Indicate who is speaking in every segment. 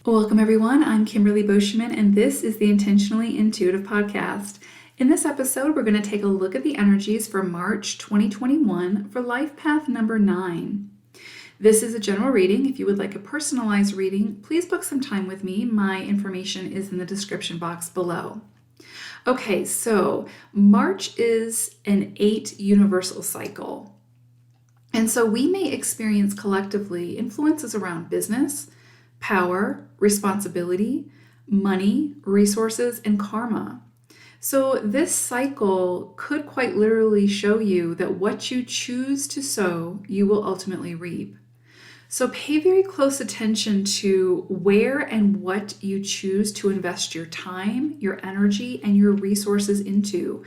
Speaker 1: Welcome, everyone. I'm Kimberly Boschman, and this is the Intentionally Intuitive Podcast. In this episode, we're going to take a look at the energies for March 2021 for life path number 9. This is a general reading. If you would like a personalized reading, please book some time with me. My information is in the description box below. Okay, so March is an 8 universal cycle. And so we may experience collectively influences around business, power, responsibility, money, resources, and karma. So this cycle could quite literally show you that what you choose to sow, you will ultimately reap. So pay very close attention to where and what you choose to invest your time, your energy, and your resources into.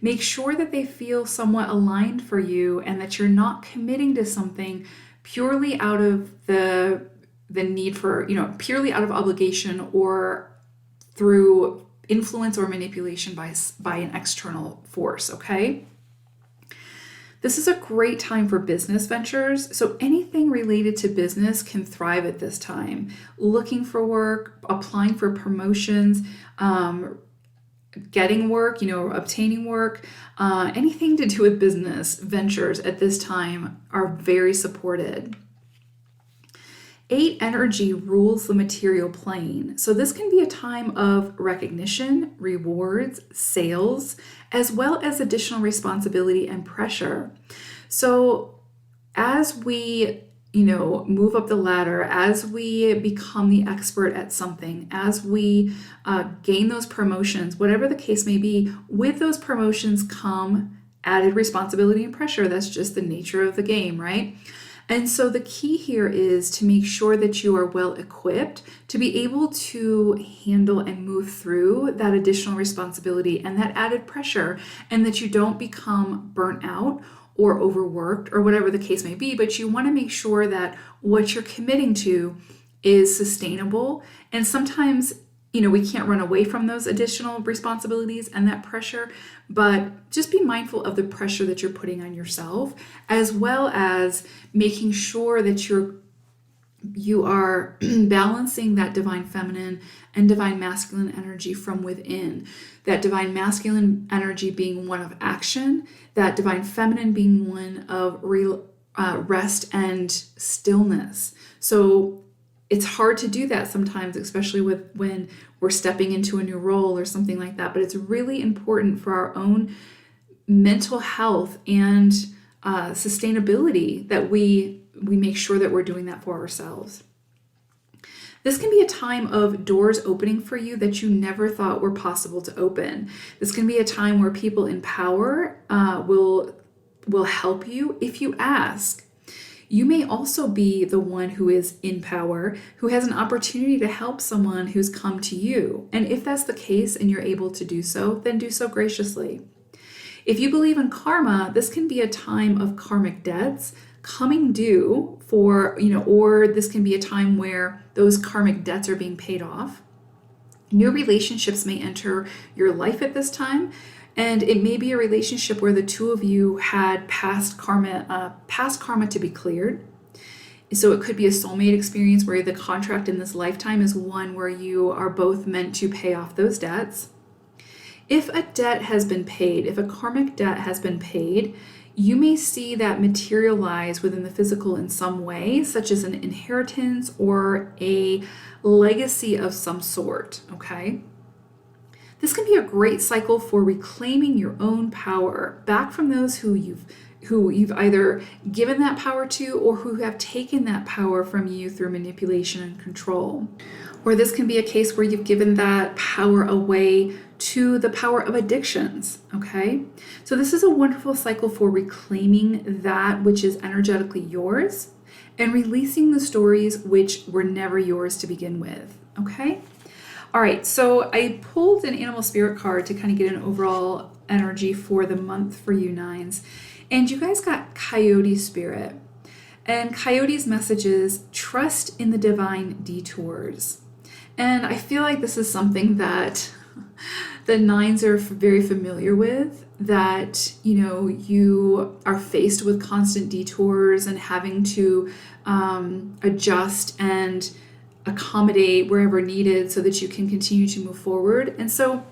Speaker 1: Make sure that they feel somewhat aligned for you and that you're not committing to something purely out of the need for, purely out of obligation or through influence or manipulation by an external force, okay? This is a great time for business ventures. So anything related to business can thrive at this time. Looking for work, applying for promotions, getting work, obtaining work, anything to do with business ventures at this time are very supported. 8 energy rules the material plane. So this can be a time of recognition, rewards, sales, as well as additional responsibility and pressure. So as we, move up the ladder, as we become the expert at something, as we gain those promotions, whatever the case may be, with those promotions come added responsibility and pressure. That's just the nature of the game, right? And so the key here is to make sure that you are well equipped to be able to handle and move through that additional responsibility and that added pressure, and that you don't become burnt out or overworked or whatever the case may be. But you want to make sure that what you're committing to is sustainable. And sometimes, we can't run away from those additional responsibilities and that pressure, but just be mindful of the pressure that you're putting on yourself, as well as making sure that you are balancing that divine feminine and divine masculine energy from within. That divine masculine energy being one of action, that divine feminine being one of rest and stillness. So it's hard to do that sometimes, especially when we're stepping into a new role or something like that. But it's really important for our own mental health and sustainability that we make sure that we're doing that for ourselves. This can be a time of doors opening for you that you never thought were possible to open. This can be a time where people in power will help you if you ask. You may also be the one who is in power, who has an opportunity to help someone who's come to you. And if that's the case and you're able to do so, then do so graciously. If you believe in karma, this can be a time of karmic debts coming due or this can be a time where those karmic debts are being paid off. New relationships may enter your life at this time. And it may be a relationship where the two of you had past karma to be cleared. So it could be a soulmate experience where the contract in this lifetime is one where you are both meant to pay off those debts. If a debt has been paid, if a karmic debt has been paid, you may see that materialize within the physical in some way, such as an inheritance or a legacy of some sort, okay? This can be a great cycle for reclaiming your own power back from those who you've either given that power to or who have taken that power from you through manipulation and control. Or this can be a case where you've given that power away to the power of addictions, okay? So this is a wonderful cycle for reclaiming that which is energetically yours and releasing the stories which were never yours to begin with, okay? All right, so I pulled an animal spirit card to kind of get an overall energy for the month for you nines. And you guys got Coyote Spirit. And Coyote's message is trust in the divine detours. And I feel like this is something that the nines are very familiar with, that, you are faced with constant detours and having to adjust and accommodate wherever needed so that you can continue to move forward. And so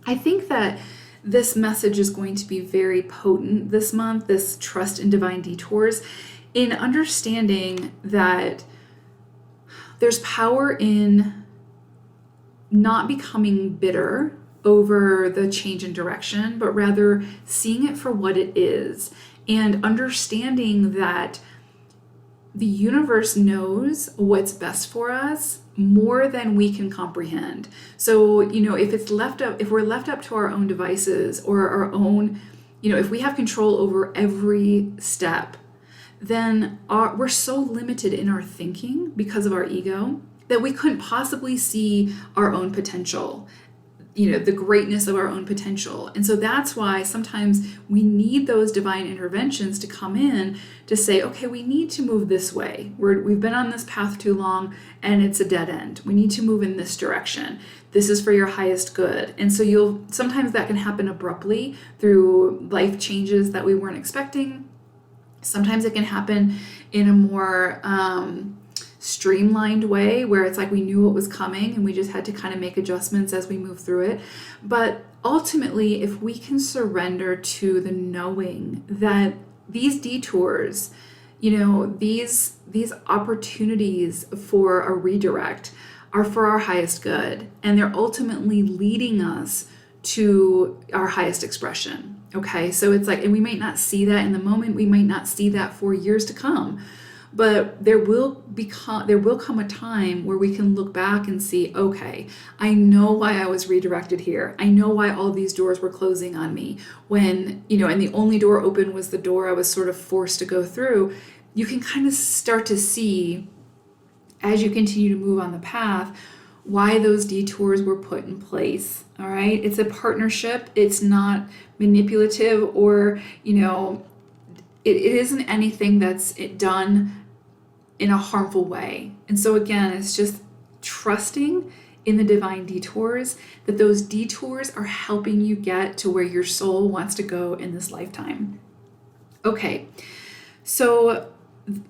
Speaker 1: I think that this message is going to be very potent this month, this trust in divine detours, in understanding that there's power in not becoming bitter over the change in direction, but rather seeing it for what it is and understanding that the universe knows what's best for us more than we can comprehend. So, if we're left up to our own devices or our own, if we have control over every step, then we're so limited in our thinking because of our ego that we couldn't possibly see our own potential, the greatness of our own potential. And so that's why sometimes we need those divine interventions to come in to say, okay, we need to move this way. We've been on this path too long and it's a dead end. We need to move in this direction. This is for your highest good. And so sometimes that can happen abruptly through life changes that we weren't expecting. Sometimes it can happen in a more streamlined way where it's like we knew what was coming and we just had to kind of make adjustments as we move through it. But ultimately, if we can surrender to the knowing that these detours, these opportunities for a redirect are for our highest good, and they're ultimately leading us to our highest expression. Okay, so it's like, and we might not see that in the moment, we might not see that for years to come, but there will come a time where we can look back and see, okay, I know why I was redirected here. I know why all these doors were closing on me when, and the only door open was the door I was sort of forced to go through. You can kind of start to see, as you continue to move on the path, why those detours were put in place. All right. It's a partnership. It's not manipulative or, it isn't anything that's done in a harmful way. And so again, it's just trusting in the divine detours, that those detours are helping you get to where your soul wants to go in this lifetime. Okay. So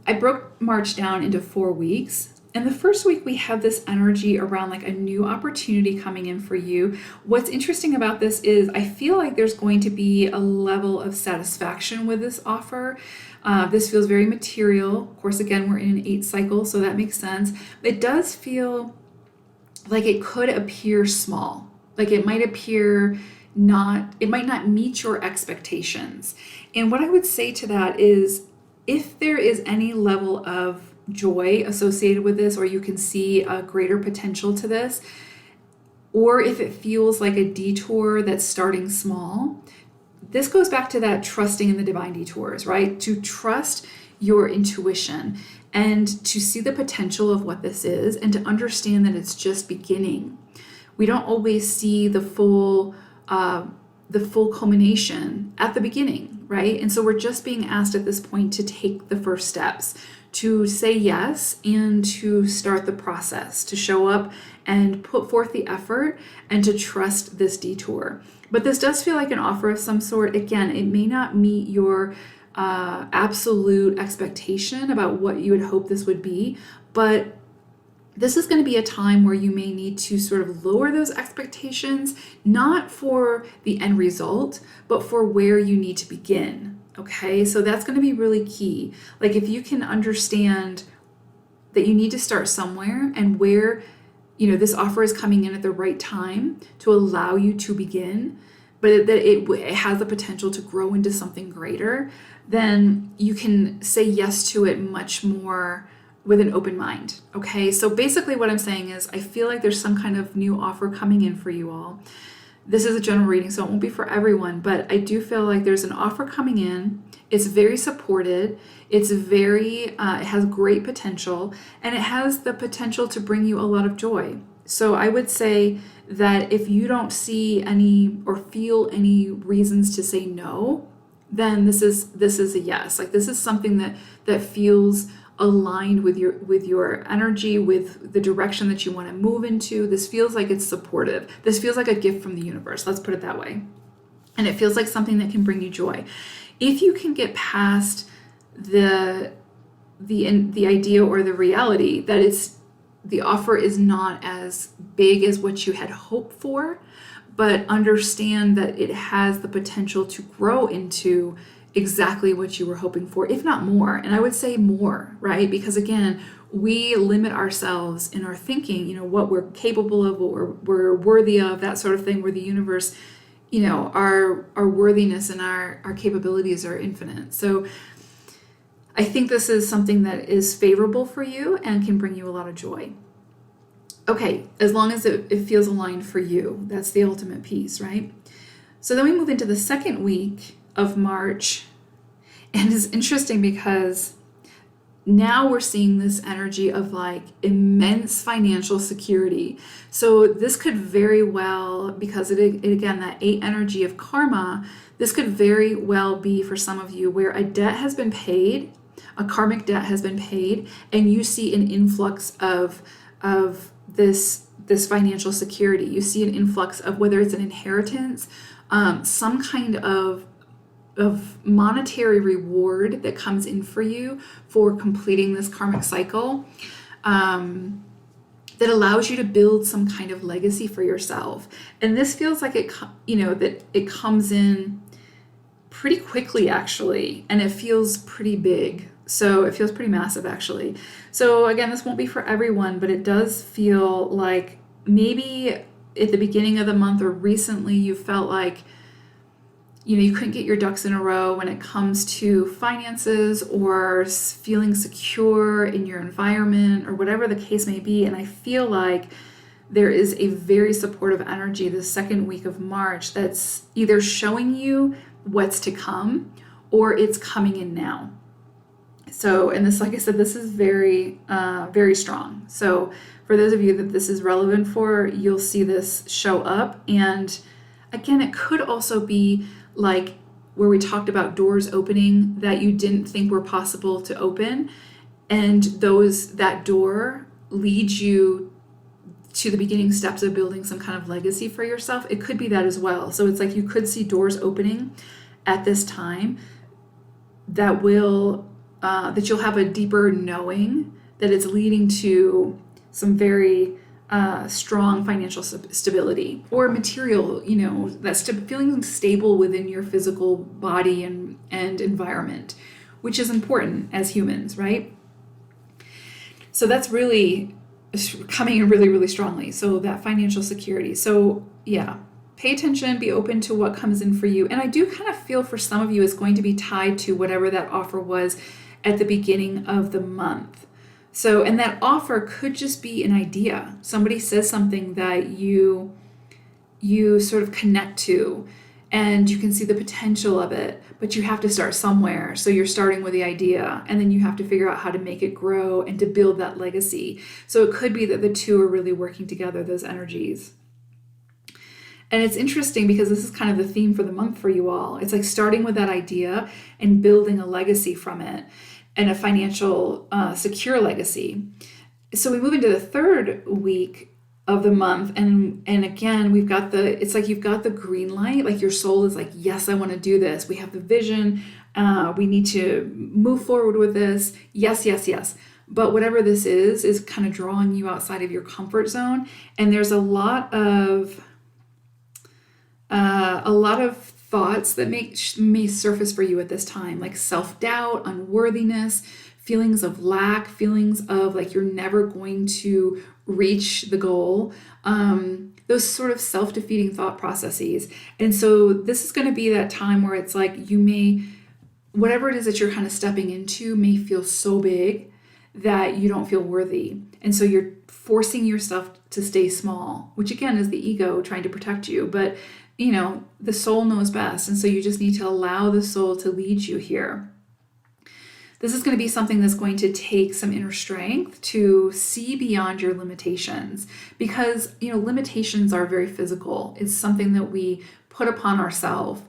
Speaker 1: I broke March down into 4 weeks. And the first week we have this energy around like a new opportunity coming in for you. What's interesting about this is I feel like there's going to be a level of satisfaction with this offer. This feels very material. Of course, again, we're in an 8 cycle, so that makes sense. It does feel like it could appear small. Like it might appear it might not meet your expectations. And what I would say to that is, if there is any level of joy associated with this, or you can see a greater potential to this, or if it feels like a detour that's starting small, this goes back to that trusting in the divine detours, right? To trust your intuition and to see the potential of what this is and to understand that it's just beginning. We don't always see the full culmination at the beginning, right? And so we're just being asked at this point to take the first steps, to say yes and to start the process, to show up and put forth the effort and to trust this detour. But this does feel like an offer of some sort. Again, it may not meet your absolute expectation about what you would hope this would be, but this is going to be a time where you may need to sort of lower those expectations, not for the end result, but for where you need to begin. Okay, so that's going to be really key. Like if you can understand that you need to start somewhere and where, this offer is coming in at the right time to allow you to begin, but that it has the potential to grow into something greater, then you can say yes to it much more with an open mind. Okay, so basically what I'm saying is I feel like there's some kind of new offer coming in for you all. This is a general reading, so it won't be for everyone, but I do feel like there's an offer coming in. It's very supported. It's it has great potential, and it has the potential to bring you a lot of joy. So I would say that if you don't see any or feel any reasons to say no, then this is a yes. Like this is something that feels aligned with your energy, with the direction that you want to move into. This feels like it's supportive. This feels like a gift from the universe. Let's put it that way. And it feels like something that can bring you joy. If you can get past the idea or the reality that the offer is not as big as what you had hoped for, but understand that it has the potential to grow into exactly what you were hoping for, if not more. And I would say more, right? Because again, we limit ourselves in our thinking, what we're capable of, what we're worthy of, that sort of thing, where the universe, our worthiness and our capabilities are infinite. So I think this is something that is favorable for you and can bring you a lot of joy. Okay, as long as it feels aligned for you, that's the ultimate piece, right? So then we move into the second week of March, and it's interesting because now we're seeing this energy of like immense financial security. So this could very well, because it again, that 8 energy of karma, this could very well be for some of you where a debt has been paid, a karmic debt has been paid, and you see an influx of this financial security. You see an influx of whether it's an inheritance, some kind of monetary reward that comes in for you for completing this karmic cycle, that allows you to build some kind of legacy for yourself. And this feels like that it comes in pretty quickly, actually, and it feels pretty big. So it feels pretty massive, actually. So again, this won't be for everyone, but it does feel like maybe at the beginning of the month or recently you felt like you couldn't get your ducks in a row when it comes to finances or feeling secure in your environment or whatever the case may be. And I feel like there is a very supportive energy the second week of March that's either showing you what's to come or it's coming in now. So, and this, like I said, this is very, very strong. So for those of you that this is relevant for, you'll see this show up. And again, it could also be like where we talked about doors opening that you didn't think were possible to open. And that door leads you to the beginning steps of building some kind of legacy for yourself. It could be that as well. So it's like you could see doors opening at this time that will that you'll have a deeper knowing that it's leading to some very strong financial stability or material, that's feeling stable within your physical body and environment, which is important as humans, right? So that's really coming in really, really strongly. So that financial security. So yeah, pay attention, be open to what comes in for you. And I do kind of feel for some of you it's going to be tied to whatever that offer was at the beginning of the month. So, and that offer could just be an idea. Somebody says something that you sort of connect to and you can see the potential of it, but you have to start somewhere. So you're starting with the idea and then you have to figure out how to make it grow and to build that legacy. So it could be that the two are really working together, those energies. And it's interesting because this is kind of the theme for the month for you all. It's like starting with that idea and building a legacy from it and a financial secure legacy. So we move into the third week of the month. And again, it's like you've got the green light, like your soul is like, yes, I want to do this. We have the vision. We need to move forward with this. Yes, yes, yes. But whatever this is kind of drawing you outside of your comfort zone. And there's a lot of thoughts that may surface for you at this time, like self-doubt, unworthiness, feelings of lack, feelings of like you're never going to reach the goal, those sort of self-defeating thought processes. And so this is going to be that time where it's like whatever it is that you're kind of stepping into may feel so big that you don't feel worthy. And so you're forcing yourself to stay small, which again is the ego trying to protect you. But the soul knows best. And so you just need to allow the soul to lead you here. This is going to be something that's going to take some inner strength to see beyond your limitations because, limitations are very physical. It's something that we put upon ourselves.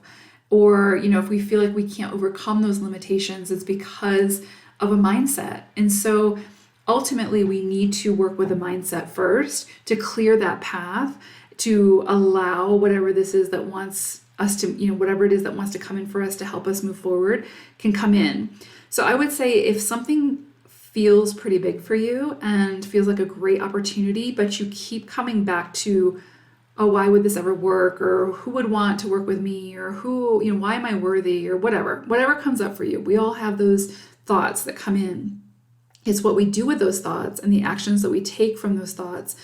Speaker 1: Or, if we feel like we can't overcome those limitations, it's because of a mindset. And so ultimately we need to work with a mindset first to clear that path, to allow whatever this is that wants us to, whatever it is that wants to come in for us to help us move forward can come in. So I would say if something feels pretty big for you and feels like a great opportunity, but you keep coming back to, oh, why would this ever work? Or who would want to work with me? Or why am I worthy? Or whatever comes up for you. We all have those thoughts that come in. It's what we do with those thoughts and the actions that we take from those thoughts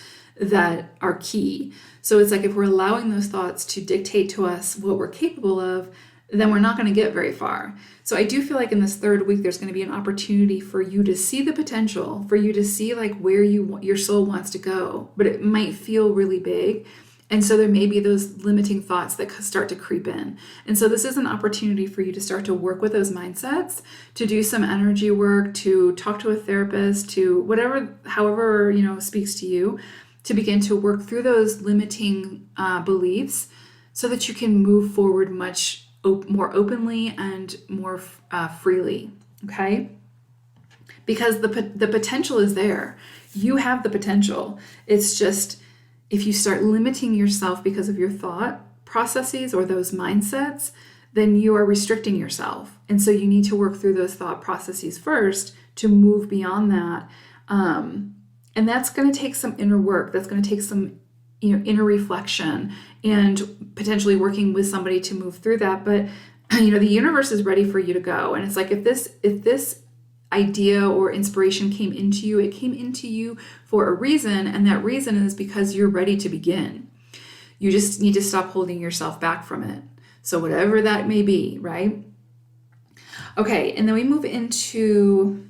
Speaker 1: that are key. So it's like if we're allowing those thoughts to dictate to us what we're capable of, then we're not going to get very far. So I do feel like in this third week, there's going to be an opportunity for you to see the potential, for you to see like where your soul wants to go, but it might feel really big. And so there may be those limiting thoughts that start to creep in. And so this is an opportunity for you to start to work with those mindsets, to do some energy work, to talk to a therapist, to however, speaks to you, to begin to work through those limiting beliefs so that you can move forward much more openly and more freely, okay? Because the potential is there. You have the potential. It's just, if you start limiting yourself because of your thought processes or those mindsets, then you are restricting yourself. And so you need to work through those thought processes first to move beyond that. And that's going to take some inner work. That's going to take some, inner reflection and potentially working with somebody to move through that. But, the universe is ready for you to go. And it's like, if this idea or inspiration came into you, it came into you for a reason, and that reason is because you're ready to begin. You just need to stop holding yourself back from it. So whatever that may be, right? Okay, and then we move into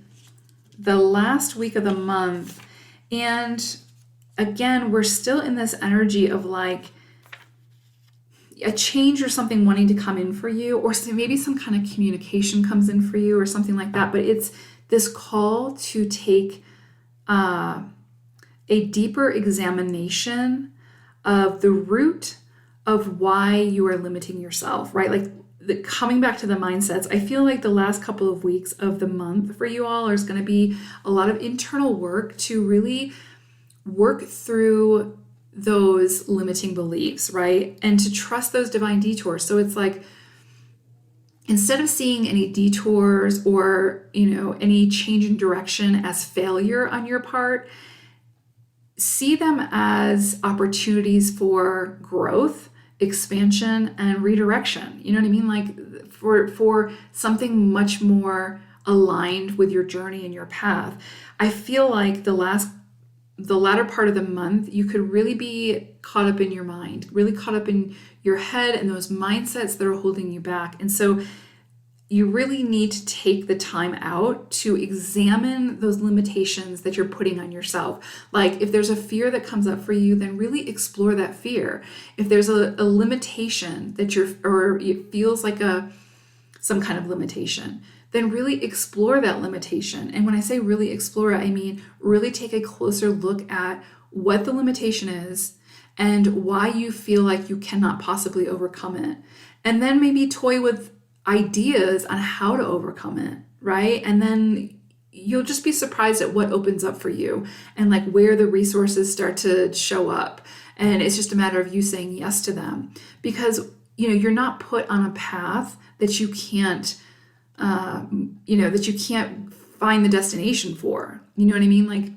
Speaker 1: the last week of the month, and again, we're still in this energy of like a change or something wanting to come in for you, or maybe some kind of communication comes in for you or something like that, but it's this call to take a deeper examination of the root of why you are limiting yourself, right? Like coming back to the mindsets, I feel like the last couple of weeks of the month for you all is going to be a lot of internal work to really work through those limiting beliefs, right? And to trust those divine detours. So it's like, instead of seeing any detours or, any change in direction as failure on your part, see them as opportunities for growth, expansion, and redirection. You know what I mean? Like for something much more aligned with your journey and your path. I feel like the latter part of the month, you could really be caught up in your mind, really caught up in your head and those mindsets that are holding you back. And so you really need to take the time out to examine those limitations that you're putting on yourself. Like if there's a fear that comes up for you, then really explore that fear. If there's a limitation that or it feels like some kind of limitation, then really explore that limitation. And when I say really explore it, I mean really take a closer look at what the limitation is and why you feel like you cannot possibly overcome it. And then maybe toy with ideas on how to overcome it, right? And then you'll just be surprised at what opens up for you and like where the resources start to show up. And it's just a matter of you saying yes to them, because you're not put on a path that you can't find the destination for. You know what I mean? Like,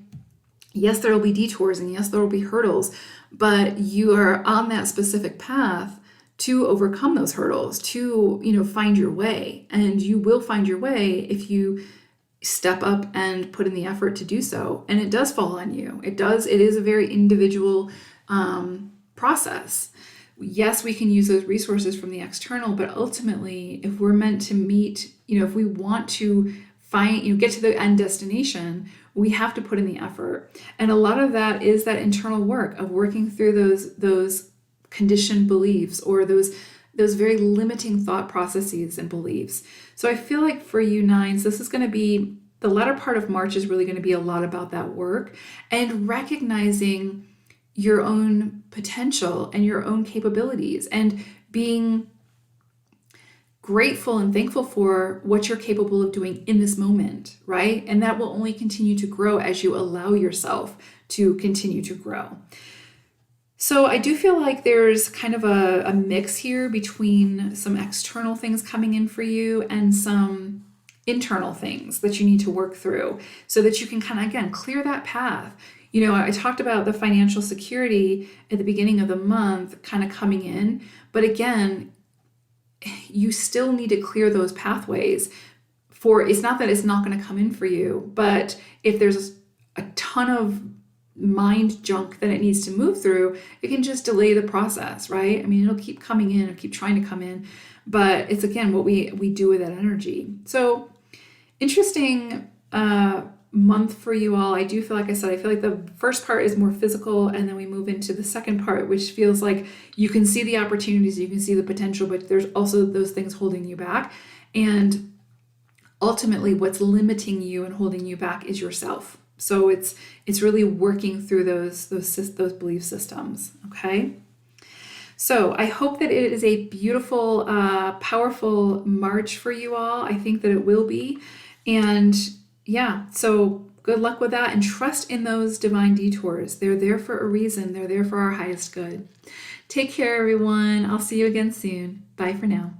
Speaker 1: yes, there will be detours and yes, there will be hurdles, but you are on that specific path to overcome those hurdles, to, find your way. And you will find your way if you step up and put in the effort to do so. And it does fall on you. It is a very individual process. Yes, we can use those resources from the external, but ultimately, if we're meant to meet, if we want to find, get to the end destination, we have to put in the effort. And a lot of that is that internal work of working through those conditioned beliefs or those very limiting thought processes and beliefs. So I feel like for you nines, this is going to be, the latter part of March is really going to be a lot about that work and recognizing your own potential and your own capabilities and being grateful and thankful for what you're capable of doing in this moment, right? And that will only continue to grow as you allow yourself to continue to grow. So I do feel like there's kind of a mix here between some external things coming in for you and some internal things that you need to work through so that you can kind of, again, clear that path. You know, I talked about the financial security at the beginning of the month kind of coming in, but again, you still need to clear those pathways for, it's not that it's not going to come in for you, but if there's a ton of mind junk that it needs to move through, it can just delay the process, right? I mean, it'll keep coming in, it'll keep trying to come in, but it's, again, what we do with that energy. So interesting month for you all. I do feel, like I said, I feel like the first part is more physical, and then we move into the second part, which feels like you can see the opportunities, you can see the potential, but there's also those things holding you back. And ultimately, what's limiting you and holding you back is yourself. So it's really working through those belief systems. Okay. So I hope that it is a beautiful, powerful March for you all. I think that it will be. And yeah, so good luck with that, and trust in those divine detours. They're there for a reason. They're there for our highest good. Take care, everyone. I'll see you again soon. Bye for now.